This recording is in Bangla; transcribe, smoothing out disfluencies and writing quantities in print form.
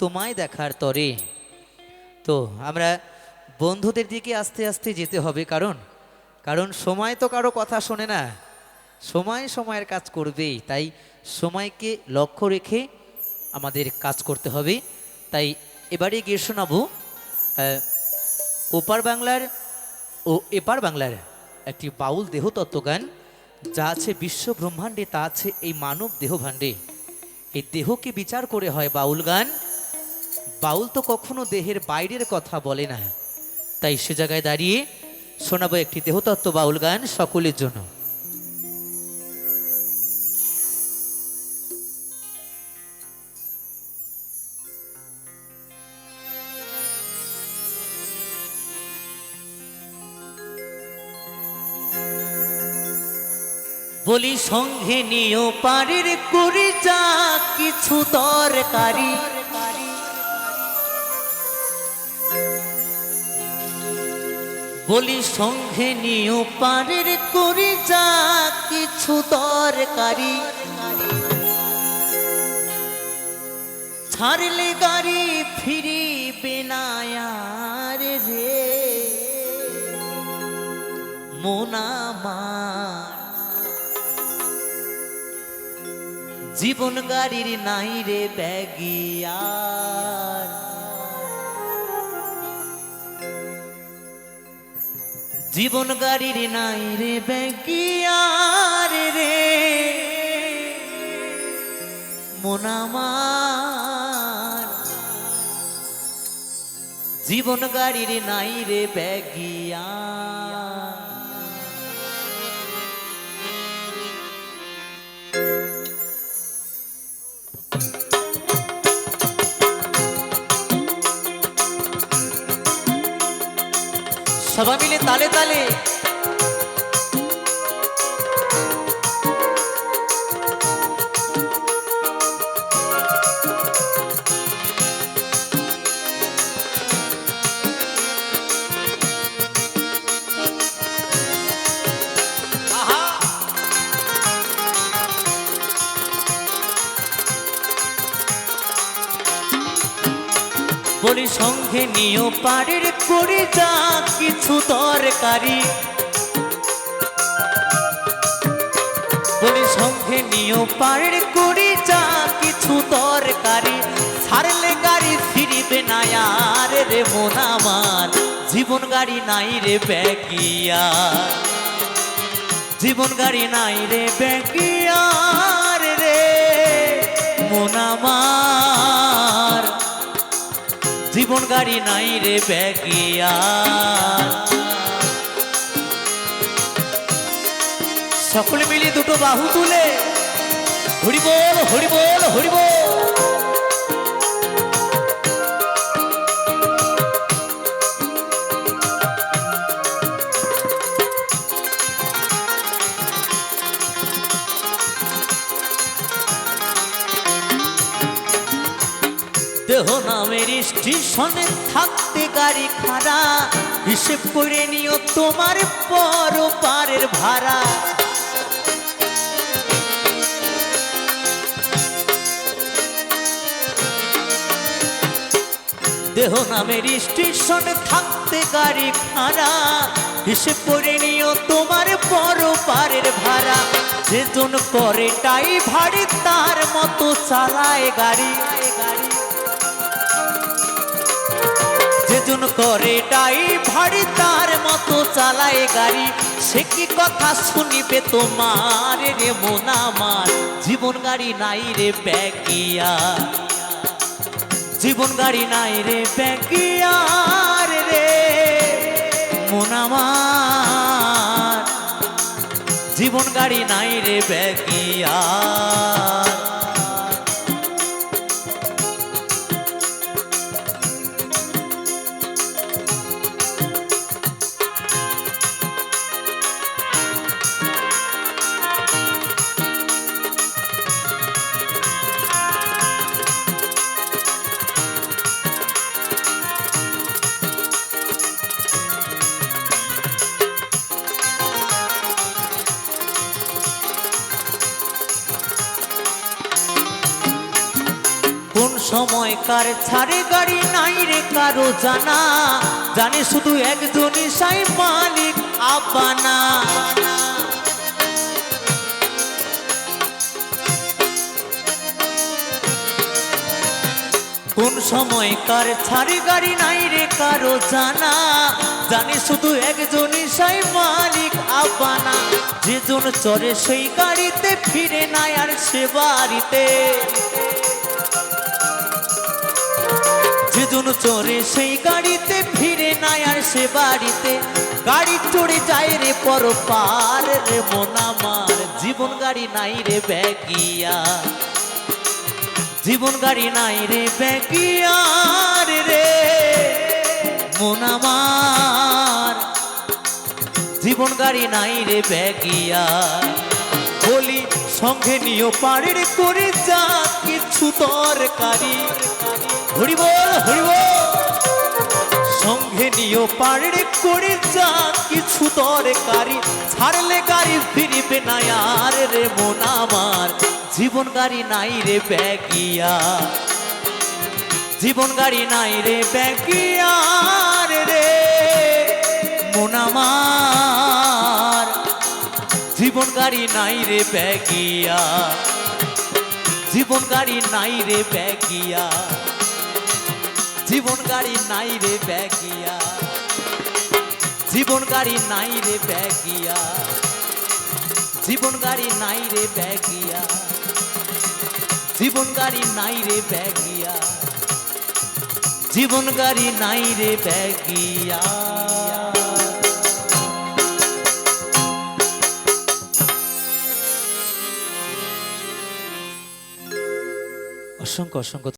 তোমায় দেখার তরে। তো আমরা বন্ধুদের দিকে আস্তে আস্তে যেতে হবে, কারণ কারণ সময় তো কারো কথা শোনে না, সময় সময়ের কাজ করবেই। তাই সময়কে লক্ষ্য রেখে আমাদের কাজ করতে হবে। তাই এবারে গিয়ে শোনাবো ওপার বাংলার ও এপার বাংলার একটি বাউল দেহতত্ত্ব গান। যা আছে বিশ্ব ব্রহ্মাণ্ডে তা আছে এই মানব দেহভাণ্ডে। এই দেহকে বিচার করে হয় বাউল গান। বাউল তো কখনো দেহের বাইরের কথা বলে না। তাই সে জায়গায় দাঁড়িয়ে শোনাবো একটি দেহতত্ত্ব বাউল গান সকলের জন্য। বলি সঙ্গে নিও পারের করি যা কিছু দরকারি। বলি সঙ্গে নিও পারের করি যা কিছু দরকারি। ছাড়লে গাড়ি ফিরিবে না আর রে মন আমার। জীবন গাড়ির নাই রে ব্যাগিয়ার। জীবন গাড়ির নাই রে ব্যাগিয়ার রে মন আমার। জীবন গাড়ির নাই রে ব্যাগিয়ার। সবাই মিলে তালে তালে বলি সঙ্গে নিও পারের করি যা কিছু দরকারি। বলি সঙ্গে নিও পারের করি যা কিছু দরকারি। ছাড়লে গাড়ি ফিরিবে না আর রে মন আমার। জীবন গাড়ি নাই রে ব্যাগিয়ার। জীবন গাড়ি নাই রে ব্যাগিয়ার রে মন আমার। জীবন গাড়ি নাই রে ব্যাগিয়ার। সকলে মিলে দুটো বাহু তুলে হরি বল হরি বল হরি বল। দেহ নামের স্টেশনে থাকতে গাড়ি খাড়া। হিসেব করে নিও তোমার পর পারের ভাড়া। দেহ নামের স্টেশনে থাকতে গাড়ি খাড়া। হিসেব করে নিও তোমার পর পারের ভাড়া। যেজন করে টাই ভাড়ি তার মতো চালায় গাড়ি। যেজন করে টাই ভাড়ি তার মতো চালায় গাড়ি। সে কি কথা শুনিবে তোমার রে মন আমার। জীবন গাড়ি নাই রে ব্যাগিয়ার। জীবন গাড়ি নাই রে ব্যাগিয়ার রে মন আমার। জীবন গাড়ি নাই রে ব্যাগিয়ার। সময় কার ছাড়ে গাড়ি নাই রে কারো জানা, জানে শুধু একজনই সাই মালিক আব্বানা। কোন সময় কার ছাড়ে গাড়ি নাই রে কারো জানা, জানে শুধু একজনই সাই মালিক আব্বানা। যেজন চড়ে সেই গাড়িতে ফিরে নাই আর সে বাড়িতে, যেজন চড়ে সেই গাড়িতে ফিরে নাই আর সে বাড়িতে। গাড়ি চড়ে যায় রে পর পার রে মন আমার, জীবন গাড়ি নাই রে ব্যাগিয়া, জীবন গাড়ি নাই রে ব্যাগিয়ার রে মন আমার, জীবন গাড়ি নাই রে ব্যাগিয়া। বলি সঙ্গে নিও পাড়ের করে যা কিছু তরকারি, হরি বল হরি বল। সঙ্গে নিও পাড়ের করে যা কিছু তরকারি, ছাড়লে গাড়ি ফিরিবে না আর রে মন আমার, জীবন গাড়ি নাই রে ব্যাগিয়া, জীবন গাড়ি নাই রে ব্যাগিয়ার রে মন আমার, জীবন গাড়ি নাই রে ব্যাগিয়া, জীবন গাড়ি নাই রে ব্যাগিয়া, জীবন গাড়ি নাই রে ব্যাগিয়া, জীবন গাড়ি নাই রে ব্যাগিয়া, জীবন গাড়ি নাই রে ব্যাগিয়া, জীবন গাড়ি নাই রে ব্যাগিয়া, জীবন গাড়ি নাই রে ব্যাগিয়া। অসংখ্য অসংখ্য